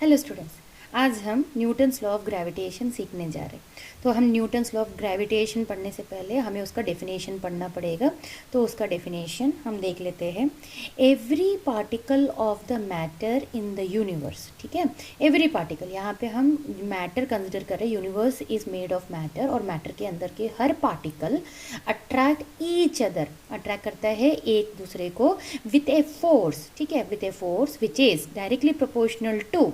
Hello students, आज हम Newton's law of gravitation सीखने जा रहे हैं। तो हम न्यूटन्स लॉ ऑफ ग्रेविटेशन पढ़ने से पहले हमें उसका डेफिनेशन पढ़ना पड़ेगा। तो उसका डेफिनेशन हम देख लेते हैं। Every particle of the matter in the universe, ठीक है। एवरी पार्टिकल, यहाँ पे हम मैटर कंसिडर कर रहे हैं। Universe is made of matter और मैटर के अंदर के हर particle attract each other, attract करता है एक दूसरे को विथ ए फोर्स, ठीक है, with a force which is directly proportional to,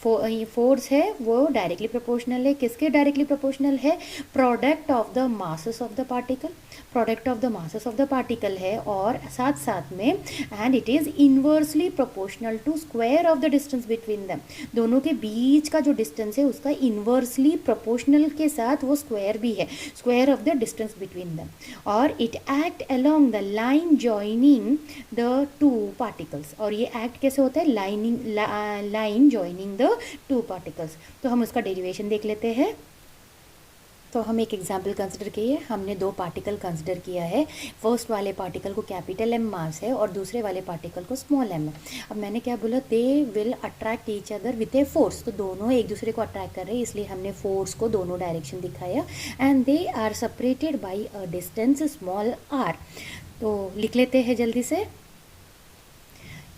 force है वो डायरेक्टली प्रोपोर्शनल है, किसके डायरेक्टली प्रोपोर्शनल है, product of the masses of the particle, product of the masses of the particle है, और साथ साथ में and it is inversely proportional to square of the distance between them. दोनों के बीच का जो डिस्टेंस है उसका इनवर्सली प्रोपोर्शनल के साथ वो स्क्वायर भी है, square of the distance between them. और it act along the line joining the two particles, और ये एक्ट कैसे होता है, line joining the two particles. तो हम उसका डेरिवेशन देख लेते हैं। तो हम एक एग्जाम्पल कंसिडर किए, हमने दो पार्टिकल कंसिडर किया है। फर्स्ट वाले पार्टिकल को कैपिटल एम मास है और दूसरे वाले पार्टिकल को स्मॉल एम है। अब मैंने क्या बोला, they will attract each other with a force, तो दोनों एक दूसरे को अट्रैक्ट कर रहे हैं, इसलिए हमने फोर्स को दोनों डायरेक्शन दिखाया। And they are separated by a distance small r. तो लिख लेते हैं जल्दी से।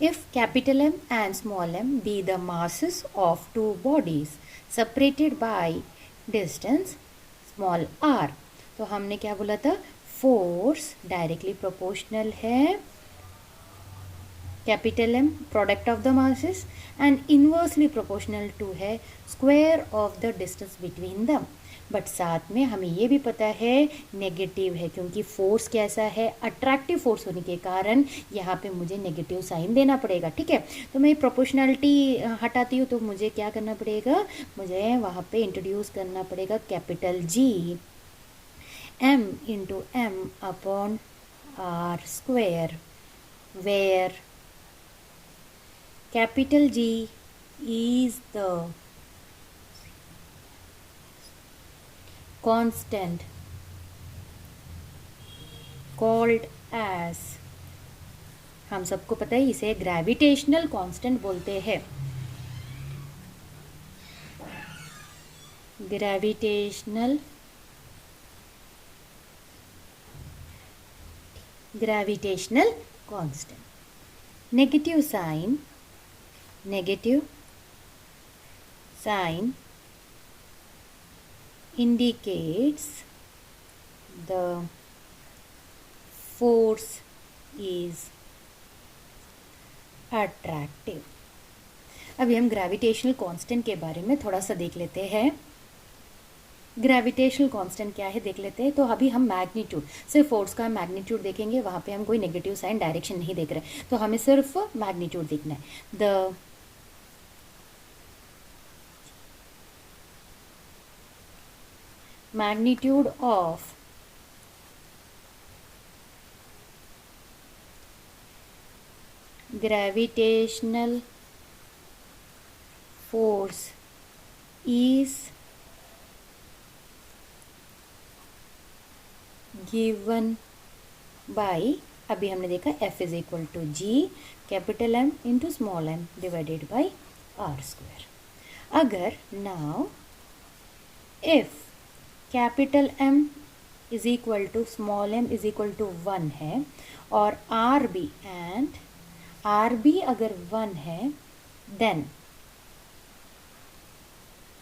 If capital M and small m be the masses of two bodies separated by distance small r, तो हमने क्या बोला था, फोर्स डायरेक्टली प्रोपोर्शनल है capital M product of the masses and inversely proportional to है square of the distance between them. But साथ में हमें ये भी पता है नेगेटिव है, क्योंकि फोर्स कैसा है, अट्रैक्टिव फोर्स होने के कारण यहाँ पे मुझे नेगेटिव साइन देना पड़ेगा, ठीक है। तो मैं प्रोपोर्शनलिटी हटाती हूँ तो मुझे क्या करना पड़ेगा, मुझे वहाँ पे इंट्रोड्यूस करना पड़ेगा capital G m into m upon r square, where capital G is the constant called as, हम सबको पता है इसे ग्रेविटेशनल कांस्टेंट बोलते हैं। Gravitational constant, negative sign indicates the force is attractive। अभी हम ग्रेविटेशनल कांस्टेंट के बारे में थोड़ा सा देख लेते हैं। ग्रेविटेशनल कांस्टेंट क्या है देख लेते हैं। तो अभी हम मैग्नीट्यूड, सिर्फ फोर्स का मैग्नीट्यूड देखेंगे, वहाँ पे हम कोई नेगेटिव साइन डायरेक्शन नहीं देख रहे, तो हमें सिर्फ मैग्नीट्यूड देखना है। The magnitude of gravitational force is given by, अभी हमने देखा F is equal to G capital M into small m divided by R square. अगर now if capital M is equal to small m is equal to 1 है और R B अगर 1 है, then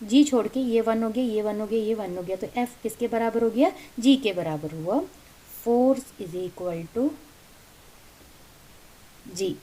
जी छोड़ के ये 1 हो गया, ये 1 हो गया, ये 1 हो गया, तो F किसके बराबर हो गया, जी के बराबर हुआ। Force is equal to G.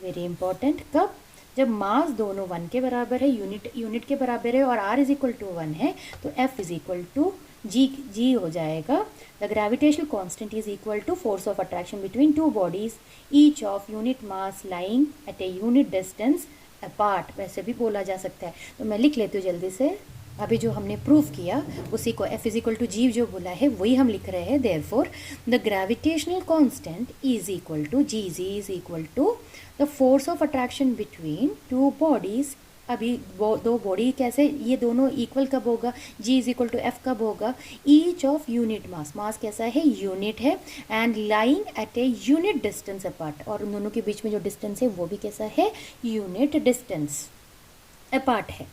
Very important, कब, जब मास दोनों 1 के बराबर है, यूनिट के बराबर है और r इज इक्वल टू 1 है, तो F is equal to G हो जाएगा। The gravitational constant is equal to force of attraction between two bodies each of unit mass lying at a unit distance apart, वैसे भी बोला जा सकता है। तो मैं लिख लेती हूँ जल्दी से। अभी जो हमने प्रूफ किया उसी को F is equal to G जो बोला है वही हम लिख रहे हैं। Therefore the gravitational constant is equal to G is equal to the force of attraction between two bodies. अभी दो बॉडी कैसे, ये दोनों इक्वल कब होगा, G is equal to F कब होगा, ईच ऑफ यूनिट मास कैसा है, यूनिट है, and lying at a unit distance apart, और उन दोनों के बीच में जो डिस्टेंस है वो भी कैसा है, यूनिट डिस्टेंस। अपार्ट है।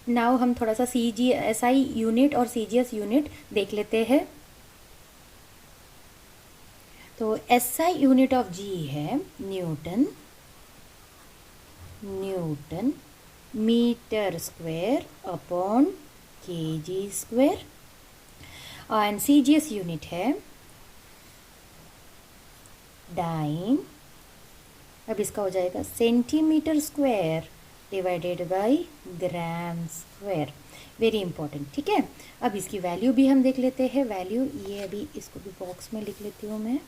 नाउ हम थोड़ा सा CGSI यूनिट और CGS यूनिट देख लेते हैं। तो SI यूनिट ऑफ G है newton, newton metre square upon kg square. And CGS unit है डाइन, अब इसका हो जाएगा centimetre square divided by gram square. Very important, ठीक है। अब इसकी वैल्यू भी हम देख लेते हैं। वैल्यू ये अभी इसको भी बॉक्स में लिख लेती हूँ मैं।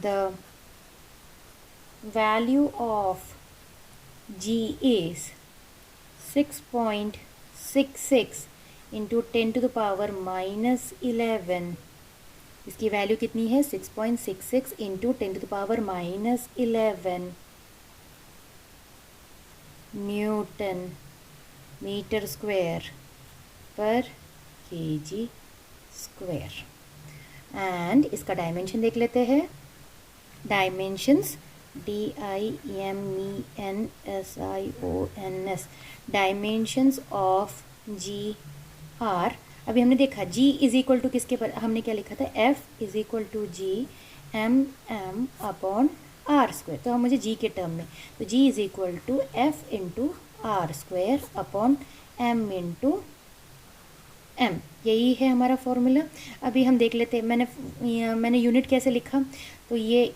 The value of G is 6.66 into 10⁻⁻11। इसकी वैल्यू कितनी है 6.66 इंटू 10⁻⁻11 न्यूटन मीटर स्क्वायर पर kg स्क्वायर। एंड इसका डायमेंशन देख लेते हैं। Dimensions DIMENSIONS, dimensions of G are, अभी हमने देखा G इज इक्वल टू किसके पर, हमने क्या लिखा था F is equal to G MM upon r square. तो हम मुझे G के टर्म में, तो G is equal to F into r square upon M into M, यही है हमारा फॉर्मूला। अभी हम देख लेते हैं मैंने यूनिट कैसे लिखा। तो ये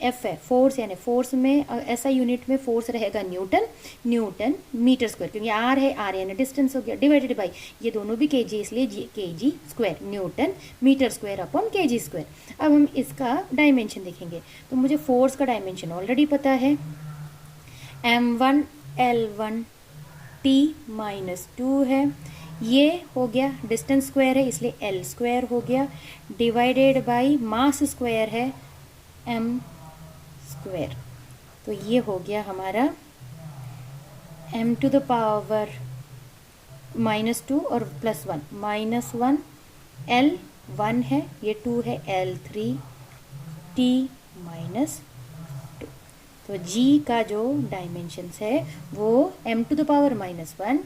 F है फोर्स, यानी फोर्स में ऐसा यूनिट में फोर्स रहेगा न्यूटन, न्यूटन मीटर स्क्वायर, क्योंकि R है, R यानी डिस्टेंस हो गया, डिवाइडेड बाई ये दोनों भी kg, इसलिए kg square, newton metre square upon kg square. अब हम इसका डायमेंशन देखेंगे। तो मुझे फोर्स का डायमेंशन ऑलरेडी पता है, M1 L1 T-2 है, ये हो गया डिस्टेंस स्क्वायर है इसलिए L स्क्वायर हो गया, डिवाइडेड बाई मास स्क्वायर है M स्क्वायर। तो ये हो गया हमारा m⁻⁻2 और +1 -1 L 1 है, ये 2 है, L3 T-2। तो G का जो डायमेंशंस है वो m⁻⁻1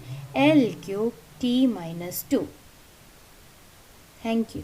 L³ T-2। Thank you.